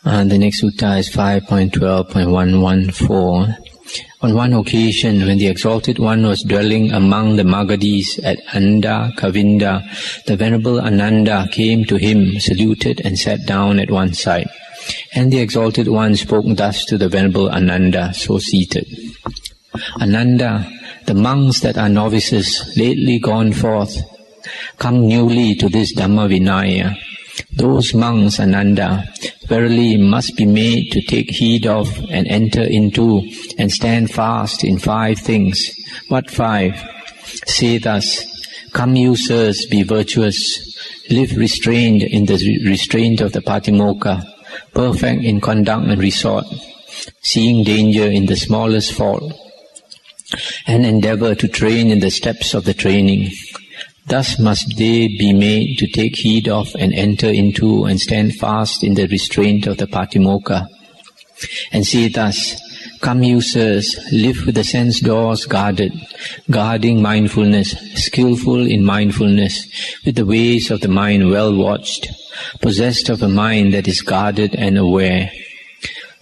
The next sutta is 5.12.114. On one occasion, when the Exalted One was dwelling among the Magadhis at Anda Kavinda, the Venerable Ananda came to him, saluted and sat down at one side. And the Exalted One spoke thus to the Venerable Ananda, so seated. Ananda, the monks that are novices, lately gone forth, come newly to this Dhammavinaya. Those monks, Ananda, verily must be made to take heed of and enter into and stand fast in 5 things. What 5? Say thus, come you sirs, be virtuous, live restrained in the restraint of the Patimokkha, perfect in conduct and resort, seeing danger in the smallest fault, and endeavor to train in the steps of the training. Thus must they be made to take heed of and enter into and stand fast in the restraint of the Patimokkha. And say thus, come you sirs, live with the sense doors guarded, guarding mindfulness, skillful in mindfulness, with the ways of the mind well watched, possessed of a mind that is guarded and aware.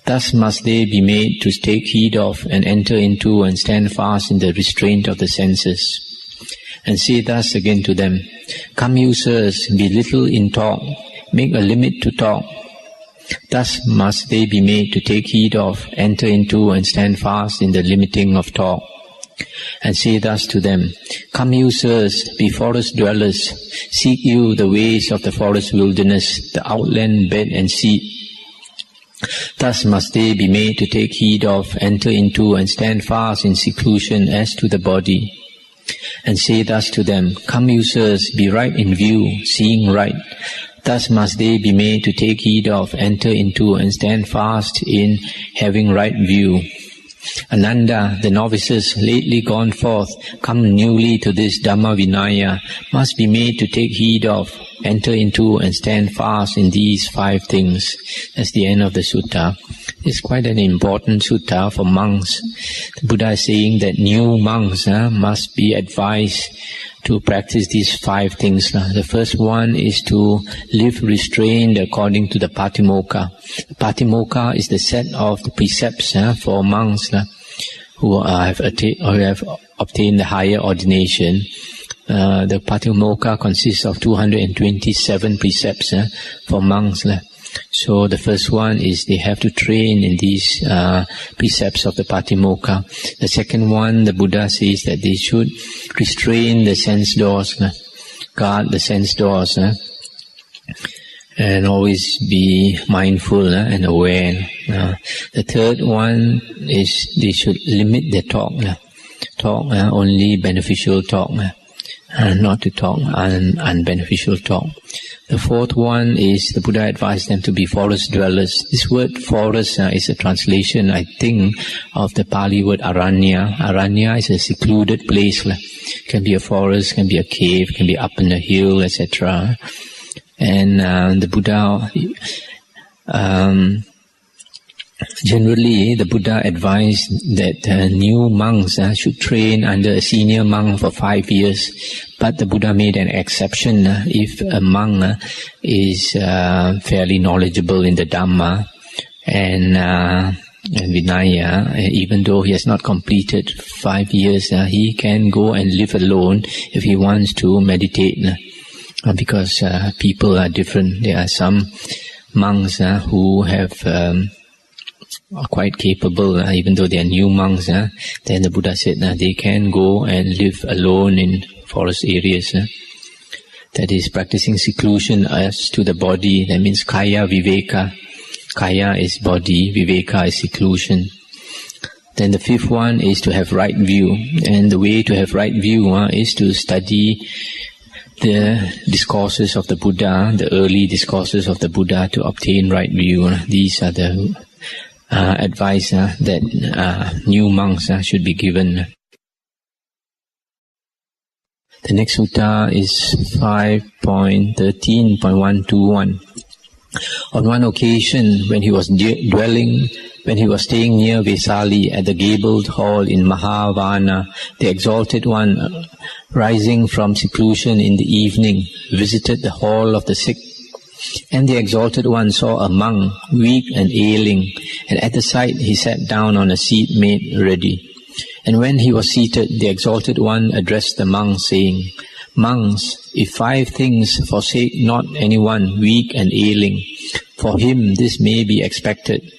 Thus must they be made to take heed of and enter into and stand fast in the restraint of the senses. And say thus again to them, come you sirs, be little in talk, make a limit to talk. Thus must they be made to take heed of, enter into and stand fast in the limiting of talk. And say thus to them, come you sirs, be forest dwellers, seek you the ways of the forest wilderness, the outland bed and seat. Thus must they be made to take heed of, enter into and stand fast in seclusion as to the body. And say thus to them, come you sirs, be right in view, seeing right. Thus must they be made to take heed of, enter into and stand fast in having right view. Ananda, the novices lately gone forth, come newly to this Dhammavinaya, must be made to take heed of, enter into and stand fast in these 5 things. That's the end of the sutta. It's quite an important sutta for monks. The Buddha is saying that new monks must be advised to practice these 5 things. The first one is to live restrained according to the Patimokkha. The Patimokkha is the set of the precepts for monks who have obtained the higher ordination. The Patimokkha consists of 227 precepts for monks. So the first one is they have to train in these precepts of the Patimokkha. The second one, the Buddha says that they should restrain the sense doors, guard the sense doors, and always be mindful and aware. The third one is they should limit their talk. Talk only beneficial talk, not to talk unbeneficial talk. The fourth one is the Buddha advised them to be forest dwellers. This word forest is a translation, I think, of the Pali word aranya. Aranya is a secluded place. Can be a forest, can be a cave, can be up in a hill, etc. And the Buddha, generally the Buddha advised that new monks should train under a senior monk for 5 years. But the Buddha made an exception if a monk is fairly knowledgeable in the Dhamma and Vinaya, even though he has not completed 5 years, he can go and live alone if he wants to meditate. Because people are different. There are some monks who have are quite capable, even though they are new monks. Then the Buddha said they can go and live alone in forest areas. That is practicing seclusion as to the body. That means kaya viveka. Kaya is body, viveka is seclusion. Then the fifth one is to have right view. And the way to have right view is to study the discourses of the Buddha, the early discourses of the Buddha, to obtain right view. These are the advice that new monks should be given. The next sutta is 5.13.121. On one occasion, when he was staying near Vesali at the gabled hall in Mahavana, the Exalted One, rising from seclusion in the evening, visited the hall of the sick And the Exalted One saw a monk, weak and ailing, and at the sight he sat down on a seat made ready. And when he was seated, the Exalted One addressed the monks, saying, Monks, if 5 things forsake not anyone weak and ailing, for him this may be expected.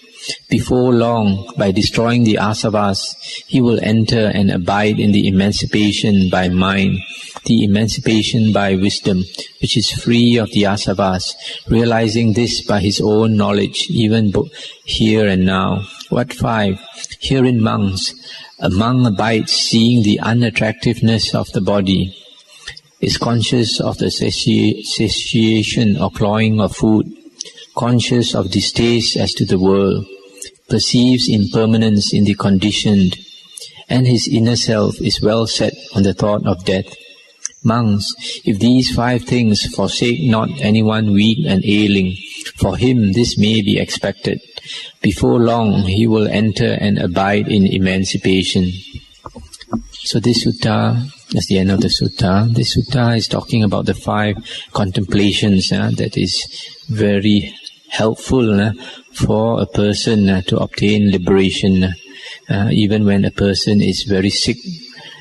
Before long, by destroying the asavas, he will enter and abide in the emancipation by mind, the emancipation by wisdom, which is free of the asavas, realizing this by his own knowledge, even here and now. What 5? Herein, monks, a monk abides seeing the unattractiveness of the body, is conscious of the satiation or clawing of food, conscious of distaste as to the world, perceives impermanence in the conditioned, and his inner self is well set on the thought of death. Monks, if these 5 things forsake not anyone weak and ailing, for him this may be expected. Before long he will enter and abide in emancipation. So this sutta, that's the end of the sutta. This sutta is talking about the 5 contemplations that is very helpful for a person to obtain liberation. Even when a person is very sick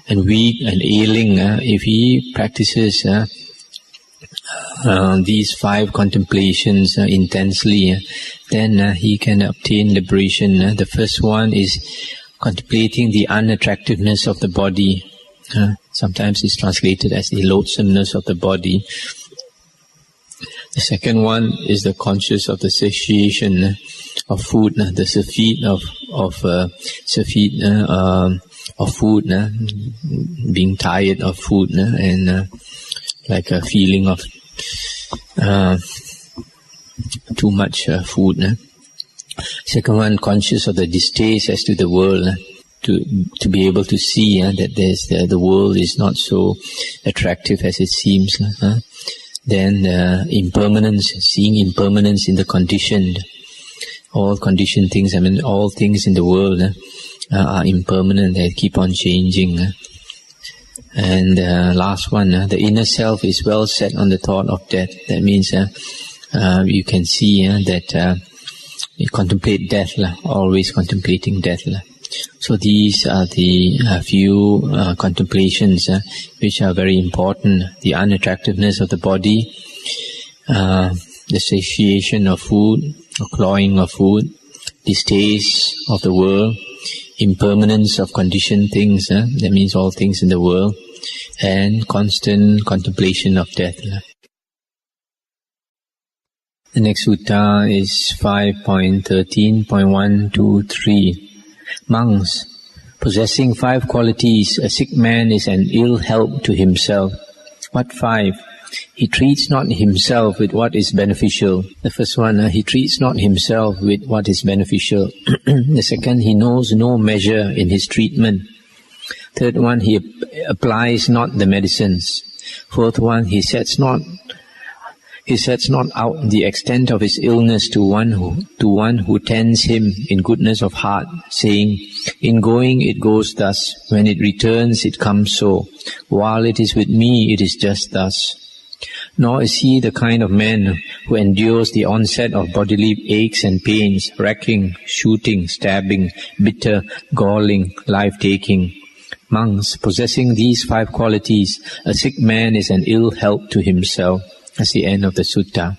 and weak and ailing, if he practices these 5 contemplations intensely, then he can obtain liberation. The first one is contemplating the unattractiveness of the body. Sometimes it's translated as the loathsomeness of the body. The second one is the conscious of the satiation of food, the surfeit of food, being tired of food, and like a feeling of too much food. Second one, conscious of the distaste as to the world, to be able to see that the world is not so attractive as it seems. Then impermanence, seeing impermanence in the conditioned, all conditioned things. I mean, all things in the world are impermanent; they keep on changing. And last one, the inner self is well set on the thought of death. That means you can see that you contemplate death, always contemplating death. So these are the few contemplations which are very important. The unattractiveness of the body, the satiation of food, or clawing of food, distaste of the world, impermanence of conditioned things, that means all things in the world, and constant contemplation of death. The next sutta is 5.13.123. Monks, possessing 5 qualities, a sick man is an ill help to himself. What 5? He treats not himself with what is beneficial. The first one, he treats not himself with what is beneficial. The second, he knows no measure in his treatment. Third one, he applies not the medicines. Fourth one, he sets not out the extent of his illness to one who tends him in goodness of heart, saying, in going it goes thus, when it returns it comes so, while it is with me it is just thus. Nor is he the kind of man who endures the onset of bodily aches and pains, racking, shooting, stabbing, bitter, galling, life-taking. Monks, possessing these 5 qualities, a sick man is an ill help to himself. That's the end of the sutta.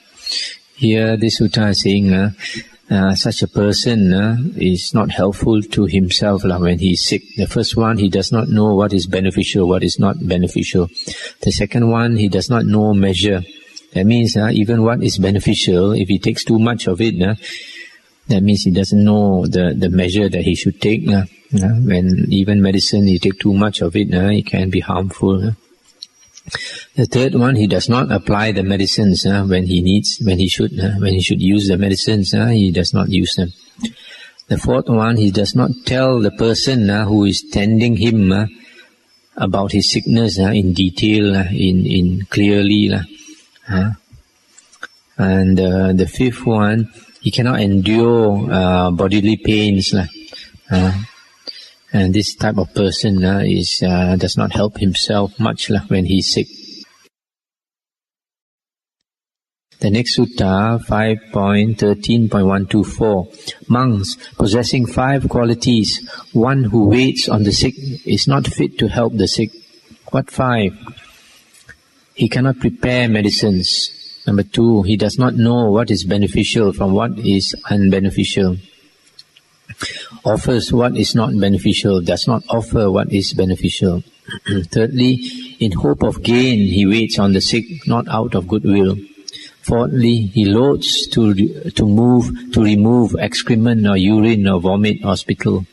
Here, this sutta is saying such a person is not helpful to himself when he is sick. The first one, he does not know what is beneficial, what is not beneficial. The second one, he does not know measure. That means even what is beneficial, if he takes too much of it, that means he doesn't know the measure that he should take. When even medicine, you take too much of it, it can be harmful. The third one, he does not apply the medicines when he should use the medicines, he does not use them. The fourth one, he does not tell the person who is tending him about his sickness in detail, in clearly. And the fifth one, he cannot endure bodily pains. And this type of person does not help himself much when he's sick. The next sutta, 5.13.124. Monks possessing 5 qualities, one who waits on the sick is not fit to help the sick. What 5? He cannot prepare medicines. Number 2, he does not know what is beneficial from what is unbeneficial. Offers what is not beneficial, does not offer what is beneficial. Thirdly, in hope of gain, he waits on the sick, not out of goodwill. Fourthly, he loathes to remove excrement or urine or vomit or spittle.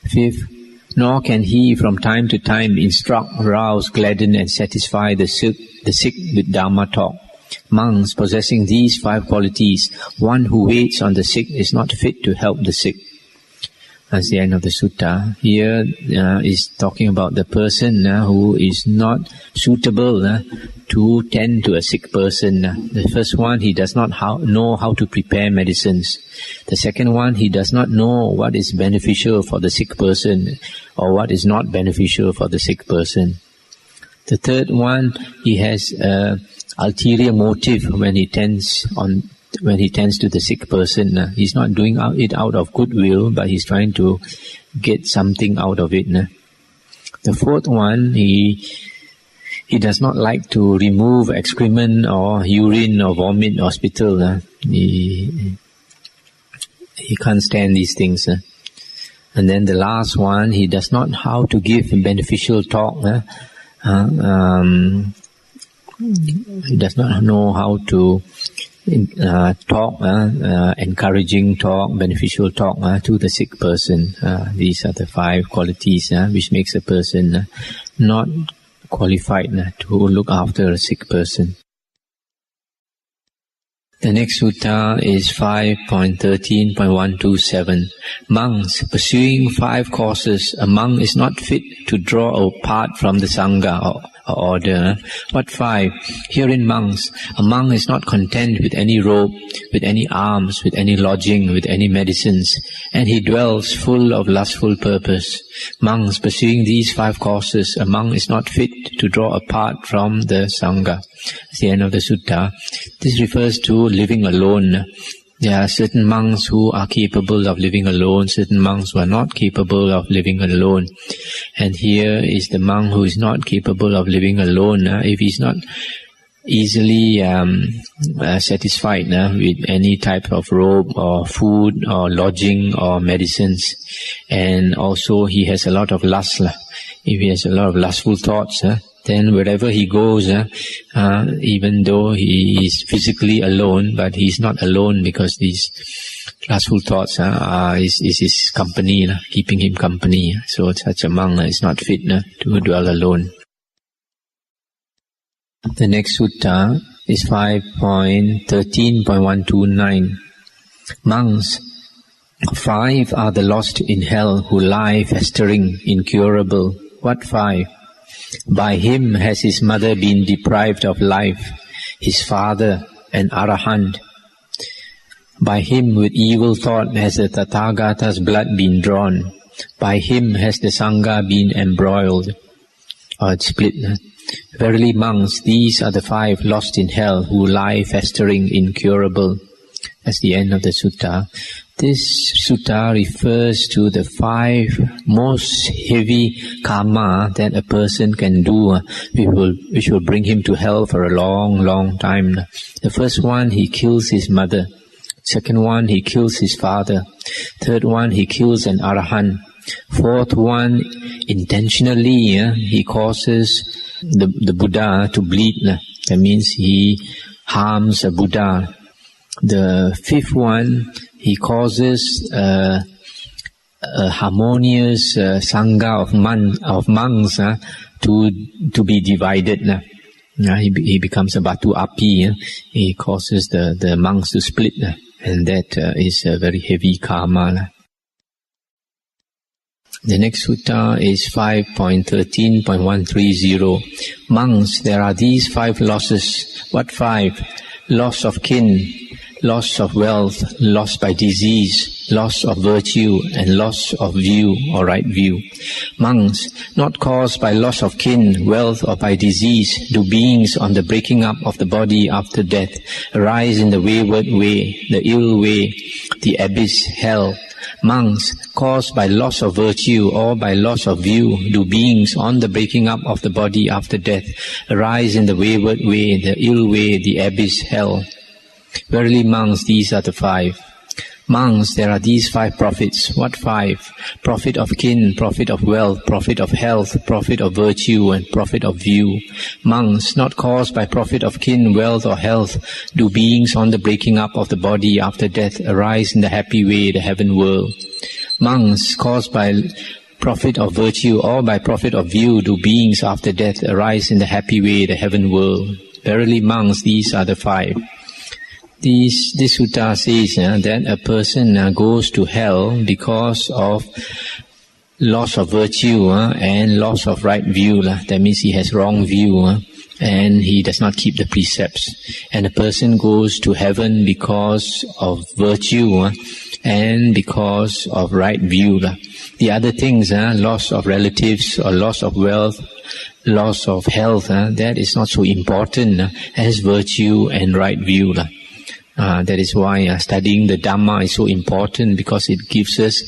Fifth, nor can he from time to time instruct, rouse, gladden and satisfy the sick with Dharma talk. Monks possessing these 5 qualities, one who waits on the sick is not fit to help the sick. That's the end of the sutta. Here is talking about the person who is not suitable to tend to a sick person. The first one, he does not know how to prepare medicines. The second one, he does not know what is beneficial for the sick person or what is not beneficial for the sick person. The third one, he has ulterior motive when he tends to the sick person. He's not doing it out of goodwill, but he's trying to get something out of it. The fourth one, he does not like to remove excrement or urine or vomit or spittle. He can't stand these things. And then the last one, he does not know how to give beneficial talk. He does not know how to talk, encouraging talk, beneficial talk to the sick person. These are the 5 qualities which makes a person not qualified to look after a sick person. The next sutta is 5.13.127. Monks pursuing 5 courses, a monk is not fit to draw apart from the Sangha or order. What 5? Herein monks, a monk is not content with any robe, with any alms, with any lodging, with any medicines, and he dwells full of lustful purpose. Monks pursuing these 5 courses, a monk is not fit to draw apart from the Sangha. That's the end of the sutta. This refers to living alone. There are certain monks who are capable of living alone, certain monks who are not capable of living alone. And here is the monk who is not capable of living alone. If he's not easily satisfied with any type of robe or food or lodging or medicines, and also he has a lot of lust. If he has a lot of lustful thoughts, then wherever he goes, even though he is physically alone, but he is not alone because these lustful thoughts is his company, keeping him company. So such a monk is not fit to dwell alone. The next sutta is 5.13.129. Monks, 5 are the lost in hell who lie festering, incurable. What 5? By him has his mother been deprived of life, his father an arahant. By him with evil thought has the Tathagata's blood been drawn. By him has the Sangha been embroiled, or split. Verily monks, these are the 5 lost in hell who lie festering, incurable. That's the end of the sutta. This sutta refers to the 5 most heavy karma that a person can do, which will bring him to hell for a long, long time. The first one, he kills his mother. Second one, he kills his father. Third one, he kills an arahant. Fourth one, intentionally, he causes the Buddha to bleed. That means he harms a Buddha. The fifth one, he causes a harmonious sangha of monks to be divided. He becomes a batu api. He causes the monks to split, and that is a very heavy karma. The next sutta is 5.13.130. Monks, there are these 5 losses. What 5? Loss of kin, loss of wealth, loss by disease, loss of virtue, and loss of view or right view. Monks, not caused by loss of kin, wealth, or by disease, do beings on the breaking up of the body after death arise in the wayward way, the ill way, the abyss, hell. Monks, caused by loss of virtue or by loss of view, do beings on the breaking up of the body after death arise in the wayward way, the ill way, the abyss, hell. Verily, monks, these are the 5. Monks, there are these 5 profits. What 5? Profit of kin, profit of wealth, profit of health, profit of virtue, and profit of view. Monks, not caused by profit of kin, wealth, or health, do beings on the breaking up of the body after death arise in the happy way, the heaven world. Monks, caused by profit of virtue or by profit of view, do beings after death arise in the happy way, the heaven world. Verily, monks, these are the 5. This sutta says that a person goes to hell because of loss of virtue and loss of right view. That means he has wrong view and he does not keep the precepts. And a person goes to heaven because of virtue and because of right view. The other things, loss of relatives or loss of wealth, loss of health, that is not so important as virtue and right view. That is why studying the Dhamma is so important, because it gives us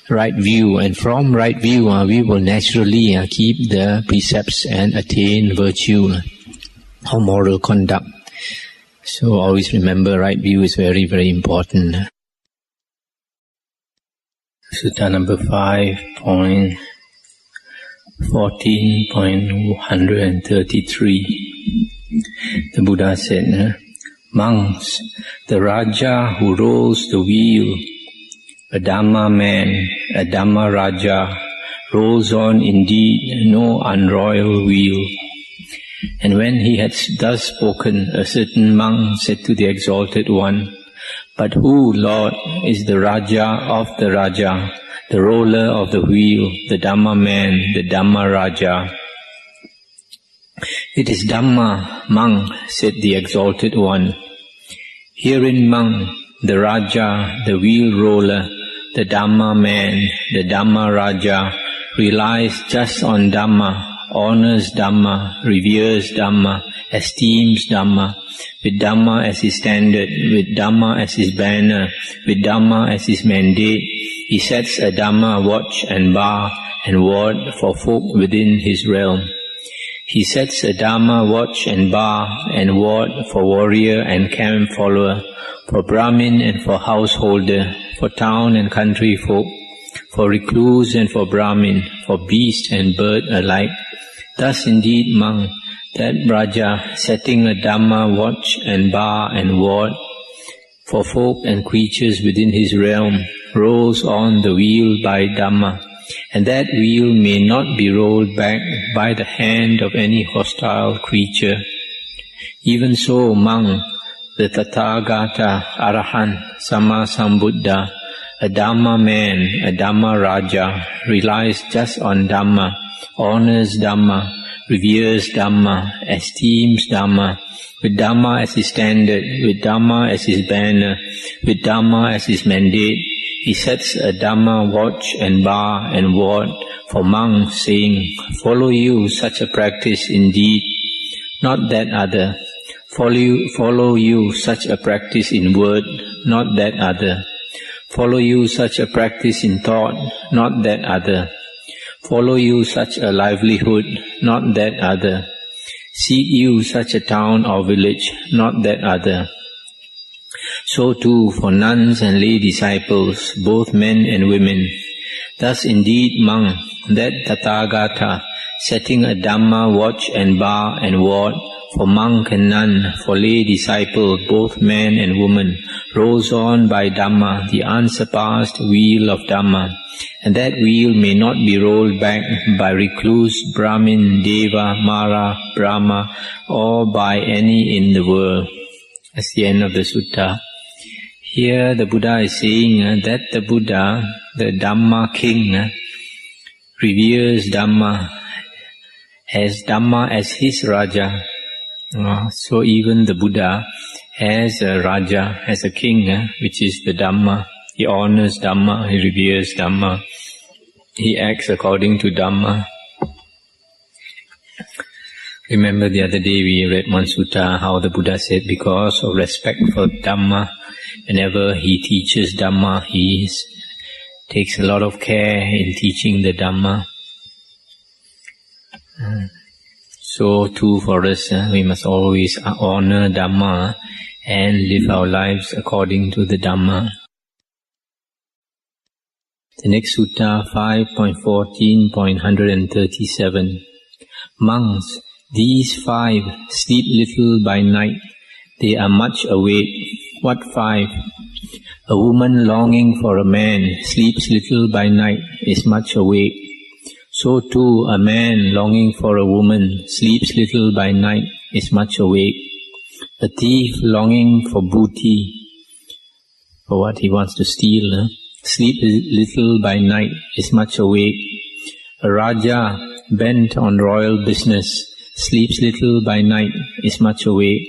right view, and from right view we will naturally keep the precepts and attain virtue or moral conduct. So always remember, right view is very, very important. Sutta number 5.14.133. The Buddha said, monks, the Raja who rolls the wheel, a Dhamma man, a Dhamma Raja, rolls on indeed no unroyal wheel. And when he had thus spoken, a certain monk said to the Exalted One, but who, Lord, is the Raja of the Raja, the roller of the wheel, the Dhamma man, the Dhamma Raja? It is Dhamma, monk, said the Exalted One. Herein, monk, the Raja, the wheel roller, the Dhamma man, the Dhamma Raja, relies just on Dhamma, honors Dhamma, reveres Dhamma, esteems Dhamma, with Dhamma as his standard, with Dhamma as his banner, with Dhamma as his mandate. He sets a Dhamma watch and bar and ward for folk within his realm. He sets a Dhamma watch and bar and ward for warrior and camp follower, for Brahmin and for householder, for town and country folk, for recluse and for Brahmin, for beast and bird alike. Thus indeed, monk, that Raja, setting a Dhamma watch and bar and ward for folk and creatures within his realm, rolls on the wheel by Dhamma, and that wheel may not be rolled back by the hand of any hostile creature. Even so, monk, the Tathagata, Arahant, Sammasambuddha, a Dhamma man, a Dhamma Raja, relies just on Dhamma, honors Dhamma, reveres Dhamma, esteems Dhamma, with Dhamma as his standard, with Dhamma as his banner, with Dhamma as his mandate. He sets a Dhamma watch and bar and ward for monks, saying, follow you such a practice indeed, not that other. Follow you such a practice in word, not that other. Follow you such a practice in thought, not that other. Follow you such a livelihood, not that other. Seek you such a town or village, not that other. So too for nuns and lay disciples, both men and women. Thus indeed, monk, that Tathagata, setting a Dhamma watch and bar and ward, for monk and nun, for lay disciple, both man and woman, rolls on by Dhamma, the unsurpassed wheel of Dhamma, and that wheel may not be rolled back by recluse, Brahmin, Deva, Mara, Brahma, or by any in the world. That's the end of the sutta. Here the Buddha is saying that the Buddha, the Dhamma king, reveres Dhamma, has Dhamma as his Raja. So even the Buddha as a Raja, as a king, which is the Dhamma. He honors Dhamma, he reveres Dhamma, he acts according to Dhamma. Remember the other day we read one sutta, how the Buddha said because of respect for Dhamma, whenever he teaches Dhamma, he takes a lot of care in teaching the Dhamma. So too for us, we must always honor Dhamma and live our lives according to the Dhamma. The next sutta, 5.14.137. Monks, these 5 sleep little by night, they are much awake. What 5? A woman longing for a man sleeps little by night, is much awake. So too a man longing for a woman sleeps little by night, is much awake. A thief longing for booty, for what he wants to steal, sleeps little by night, is much awake. A Raja bent on royal business sleeps little by night, is much awake.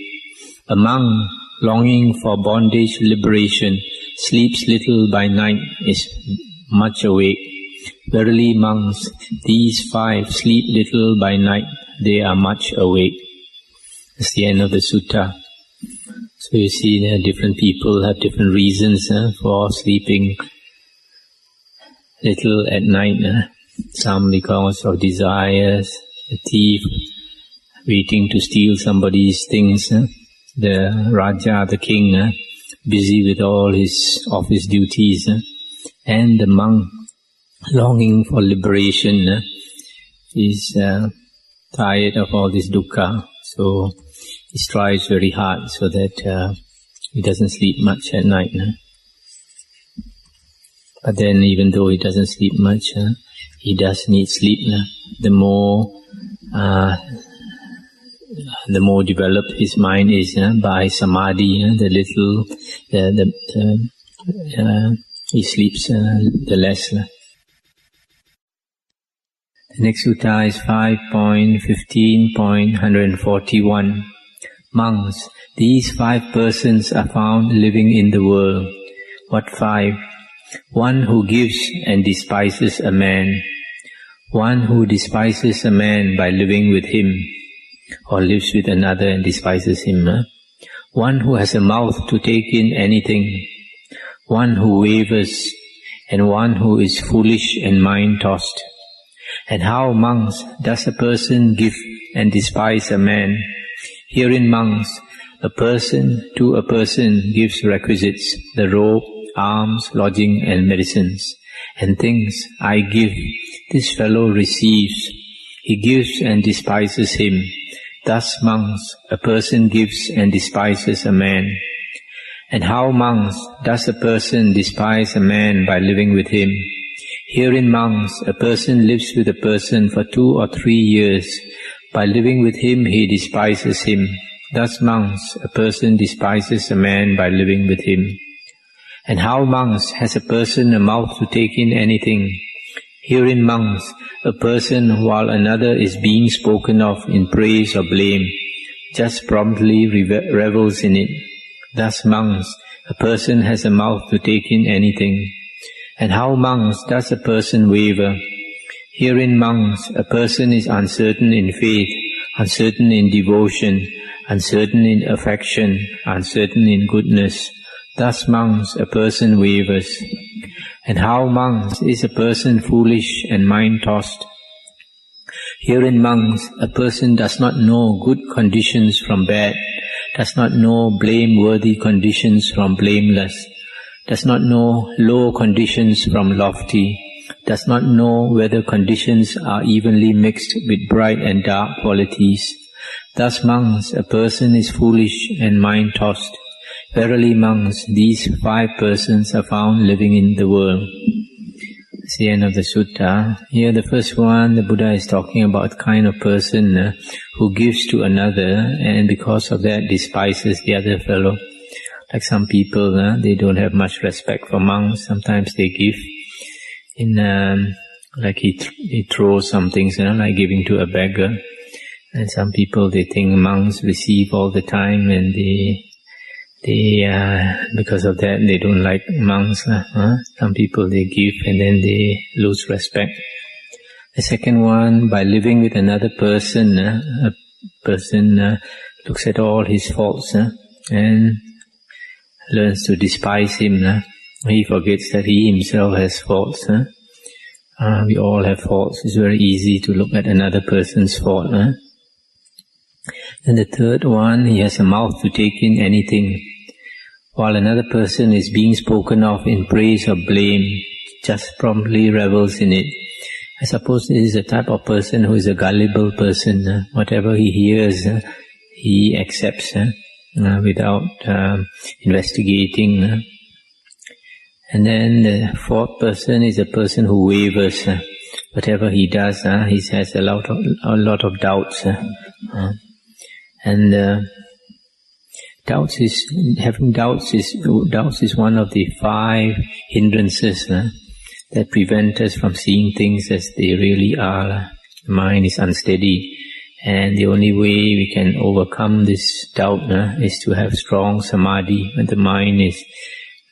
A monk longing for bondage liberation sleeps little by night, is much awake. Verily monks, these 5 sleep little by night, they are much awake. That's the end of the sutta. So you see, different people have different reasons for sleeping little at night. Some because of desires, a thief waiting to steal somebody's things, the Raja, the king, busy with all his office duties, and the monk longing for liberation, is tired of all this dukkha, so he strives very hard so that he doesn't sleep much at night. But then even though he doesn't sleep much, he does need sleep. The more developed his mind is by samadhi, he sleeps the less. The next sutta is 5.15.141. Monks, these 5 persons are found living in the world. What 5? One who gives and despises a man. One who despises a man by living with him, or lives with another and despises him. One who has a mouth to take in anything. One who wavers, and one who is foolish and mind-tossed. And how, monks, does a person give and despise a man? Herein, monks, a person to a person gives requisites, the robe, alms, lodging and medicines, and things I give, this fellow receives. He gives and despises him. Thus, monks, a person gives and despises a man. And how, monks, does a person despise a man by living with him? Herein, monks, a person lives with a person for 2 or 3 years. By living with him, he despises him. Thus, monks, a person despises a man by living with him. And how, monks, has a person a mouth to take in anything? Herein, monks, a person, while another is being spoken of in praise or blame, just promptly revels in it. Thus, monks, a person has a mouth to take in anything. And how, monks, does a person waver? Herein, monks, a person is uncertain in faith, uncertain in devotion, uncertain in affection, uncertain in goodness. Thus, monks, a person wavers. And how, monks, is a person foolish and mind-tossed? Herein, monks, a person does not know good conditions from bad, does not know blameworthy conditions from blameless, does not know low conditions from lofty, does not know whether conditions are evenly mixed with bright and dark qualities. Thus, monks, a person is foolish and mind-tossed. Verily, monks, these 5 persons are found living in the world. That's the end of the sutta. Here, the first one, the Buddha is talking about kind of person who gives to another and because of that despises the other fellow. Like some people, they don't have much respect for monks. Sometimes they give in, like he throws some things, like giving to a beggar. And some people, they think monks receive all the time and they because of that, they don't like monks. Some people, they give and then they lose respect. The second one, by living with another person, a person looks at all his faults and learns to despise him. He forgets that he himself has faults. We all have faults. It's very easy to look at another person's fault. And the third one, he has a mouth to take in anything. While another person is being spoken of in praise or blame, just promptly revels in it. I suppose this is a type of person who is a gullible person. Whatever he hears, he accepts without investigating. And then the fourth person is a person who wavers. Whatever he does, he has a lot of doubts. And doubts is one of the 5 hindrances that prevent us from seeing things as they really are. The mind is unsteady, and the only way we can overcome this doubt is to have strong samadhi. When the mind is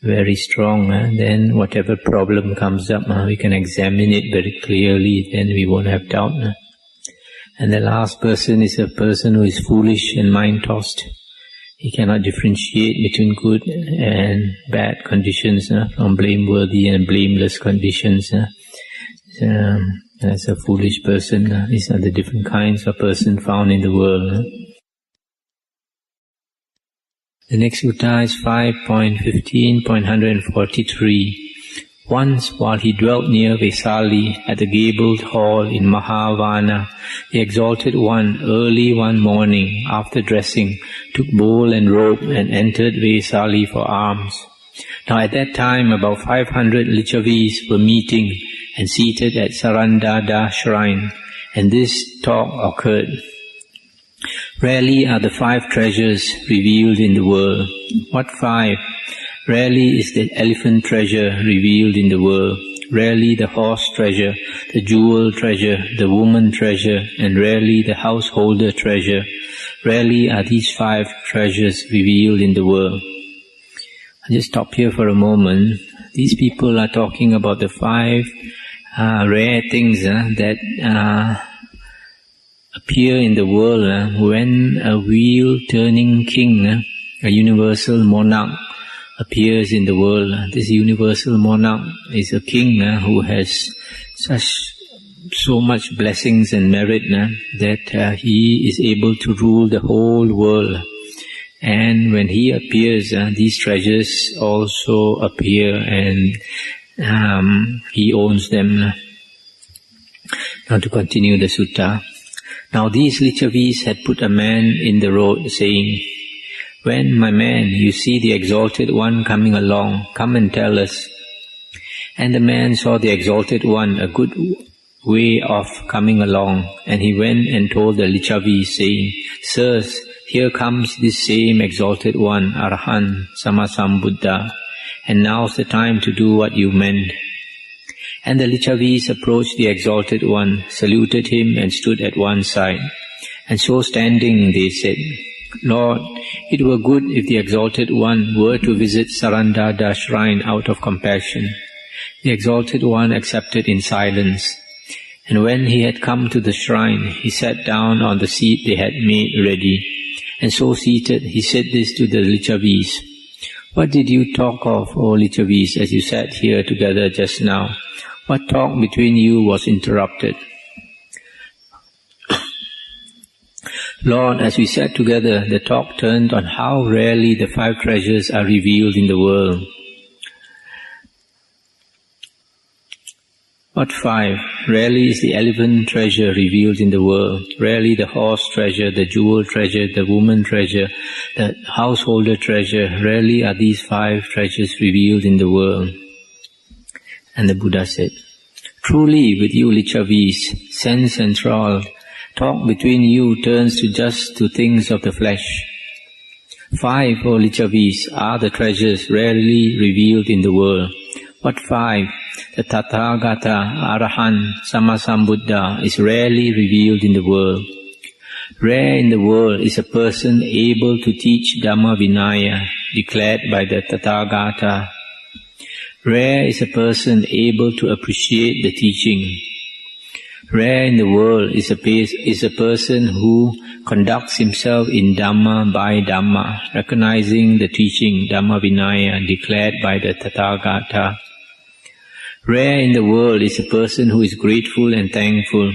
very strong, then whatever problem comes up, we can examine it very clearly, then we won't have doubt. And the last person is a person who is foolish and mind-tossed. He cannot differentiate between good and bad conditions from blameworthy and blameless conditions. As a foolish person, these are the different kinds of person found in the world. The next sutta is 5.15.143. Once, while he dwelt near Vesali at the gabled hall in Mahavana, the Exalted One, early one morning, after dressing, took bowl and robe and entered Vesali for alms. Now at that time, about 500 Lichavis were meeting and seated at Sarandada shrine, and this talk occurred. Rarely are the 5 treasures revealed in the world. What 5? Rarely is the elephant treasure revealed in the world. Rarely the horse treasure, the jewel treasure, the woman treasure, and rarely the householder treasure. Rarely are these 5 treasures revealed in the world. I'll just stop here for a moment. These people are talking about the 5 rare things that appear in the world when a wheel-turning king, a universal monarch, appears in the world. This universal monarch is a king who has so much blessings and merit that he is able to rule the whole world. And when he appears, these treasures also appear, and he owns them. Now to continue the sutta. Now these Lichavis had put a man in the road, saying, "When, my man, you see the Exalted One coming along, come and tell us." And the man saw the Exalted One a good way off coming along, and he went and told the Lichavis, saying, "Sirs, here comes this same Exalted One, Arahant, Sammasambuddha, and now's the time to do what you meant." And the Lichavis approached the Exalted One, saluted him, and stood at one side. And so standing they said, "Lord, it were good if the Exalted One were to visit Sarandada shrine out of compassion." The Exalted One accepted in silence. And when he had come to the shrine, he sat down on the seat they had made ready. And so seated, he said this to the Lichavis, "What did you talk of, O Lichavis, as you sat here together just now? What talk between you was interrupted?" "Lord, as we sat together, the talk turned on how rarely the 5 treasures are revealed in the world." "What 5? Rarely is the elephant treasure revealed in the world. Rarely the horse treasure, the jewel treasure, the woman treasure, the householder treasure. Rarely are these 5 treasures revealed in the world." And the Buddha said, "Truly, with you Lichavis, sense-enthralled, talk between you turns just to things of the flesh. 5, O Lichavis, are the treasures rarely revealed in the world. What 5? The Tathagata, Arahant, Sammasambuddha is rarely revealed in the world. Rare in the world is a person able to teach Dhamma Vinaya, declared by the Tathagata. Rare is a person able to appreciate the teaching. Rare in the world is a person who conducts himself in Dhamma by Dhamma, recognizing the teaching Dhamma Vinaya declared by the Tathagata. Rare in the world is a person who is grateful and thankful.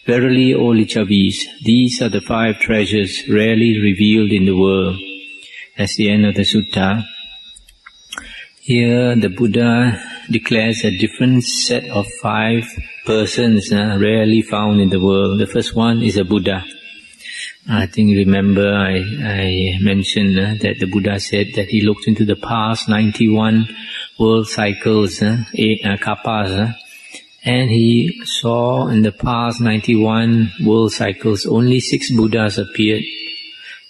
Verily, O Lichavis, these are the 5 treasures rarely revealed in the world. That's the end of the sutta. Here the Buddha declares a different set of 5 persons rarely found in the world. The first one is a Buddha. I think remember I mentioned that the Buddha said that he looked into the past 91 world cycles, kappas, and he saw in the past 91 world cycles only 6 Buddhas appeared,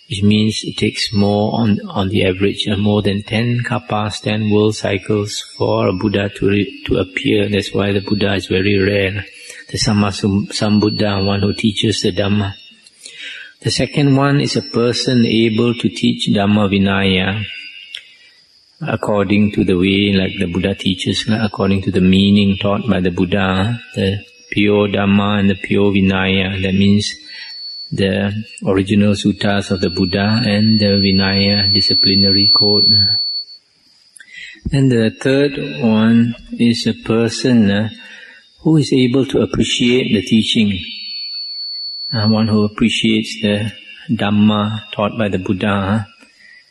which means it takes more on the average, more than 10 kappas, 10 world cycles for a Buddha to appear. That's why the Buddha is very rare. The Sambuddha, one who teaches the Dhamma. The second one is a person able to teach Dhamma Vinaya according to the way, like the Buddha teaches, according to the meaning taught by the Buddha, the pure Dhamma and the pure Vinaya. That means the original suttas of the Buddha and the Vinaya disciplinary code. And the third one is a person who is able to appreciate the teaching. One who appreciates the Dhamma taught by the Buddha.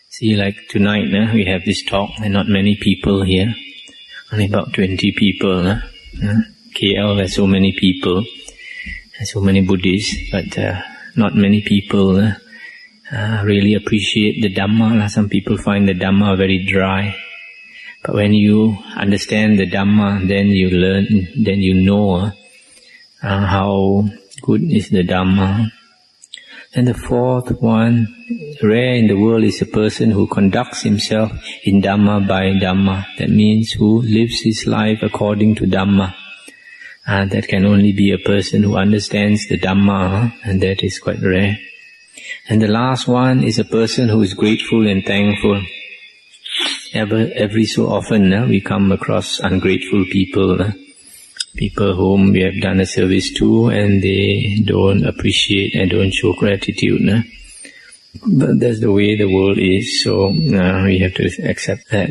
See, like tonight, we have this talk, and not many people here. Only about 20 people. KL has so many people, has so many Buddhists, but not many people really appreciate the Dhamma. Some people find the Dhamma very dry. But when you understand the Dhamma, then you learn, then you know how good is the Dhamma. And the fourth one, rare in the world, is a person who conducts himself in Dhamma by Dhamma. That means who lives his life according to Dhamma. That can only be a person who understands the Dhamma, and that is quite rare. And the last one is a person who is grateful and thankful. Every so often we come across ungrateful people. People whom we have done a service to and they don't appreciate and don't show gratitude. But that's the way the world is, so we have to accept that.